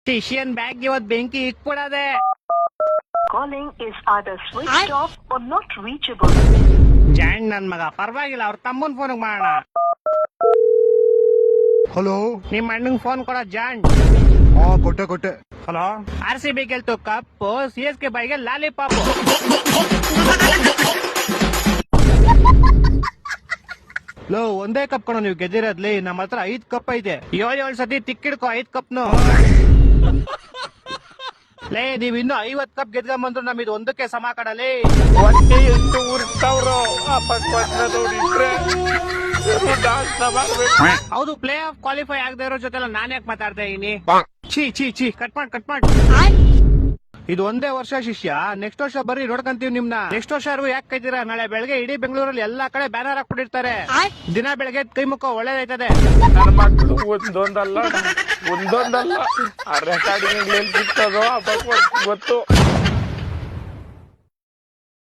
ಶಿಷ್ಯನ್ bag ಇವತ್ ಬೆಂಕಿ ಇಕ್ಬಿಡದೆ. Calling is either switched off or not reachable. ಜಾಣ್ ನನ್ ಮಗ, ಪರವಾಗಿಲ್ಲ ಅವ್ರ ತಮ್ಮನ್ ಫೋನ್ ಮಾಡೋಣ. ಹಲೋ, ನಿಮ್ ಅಣ್ಣಂಗ್ ಫೋನ್ ಕೊಡ ಜಾಣ್. ಹಾ ಕೊಟ್ಟೆ. ಹಲೋ, RCB ಗೆಲ್ತು ಕಪ್ಪು, CSK ಬಾಯಿಗೆ ಲಾಲಿಪಾಪ್. ಲೋ, ಒಂದೇ ಕಪ್ ಕಣೋ ನೀವು ಗೆದ್ದಿರೋದ್ಲಿ, ನಮ್ಮ ಹತ್ರ 5 ಕಪ್ ಐತೆ. 7 ಸತಿ ತಿಕ್ಕಿಡ್ಕೊ 5 ಕಪ್ನು. ಲೇ, ನೀವ್ ಇನ್ನು 50 ಕಪ್ ಗೆದ್ಕೊಂಬಂದ್ರು ನಮ್ದು ಒಂದಕ್ಕೆ ಸಮ ಕಡಲಿ. ಹೊಟ್ಟೆ ಎಷ್ಟು ಉರ್ತಾವ್ರೋ ಹೌದು, ಪ್ಲೇ ಆಫ್ ಕ್ವಾಲಿಫೈ ಆಗದೆ ಇರೋ ಜೊತೆ ನಾನ್ ಯಾಕೆ ಮಾತಾಡ್ತಾ ಇದೀನಿ? ಚೀ ಕಟ್ ಮಾಡಿ. ಇದು ಒಂದೇ ವರ್ಷ ಶಿಷ್ಯ, ನೆಕ್ಸ್ಟ್ ವರ್ಷ ಬರ್ರಿ ನೋಡ್ಕಂತೀವಿ ನಿಮ್ನ. ನೆಕ್ಸ್ಟ್ ವರ್ಷ ಯಾಕೆ ಕೈತೀರಾ? ನಾಳೆ ಬೆಳಗ್ಗೆ ಇಡೀ ಬೆಂಗಳೂರಲ್ಲಿ ಎಲ್ಲಾ ಕಡೆ ಬ್ಯಾನರ್ ಹಾಕ್ಬಿಟ್ಟಿರ್ತಾರೆ. ದಿನ ಬೆಳಗ್ಗೆ ಕೈ ಮುಖ ಒಳ್ಳೇದೈತದೆ. ನನ್ನ ಮಕ್ಕಳು ಒಂದೊಂದಲ್ಲ ಆ ರೆಕಾರ್ಡಿಂಗ್ ಎಲ್ಲಿ ಸಿಗ್ತದೋ ಗೊತ್ತು.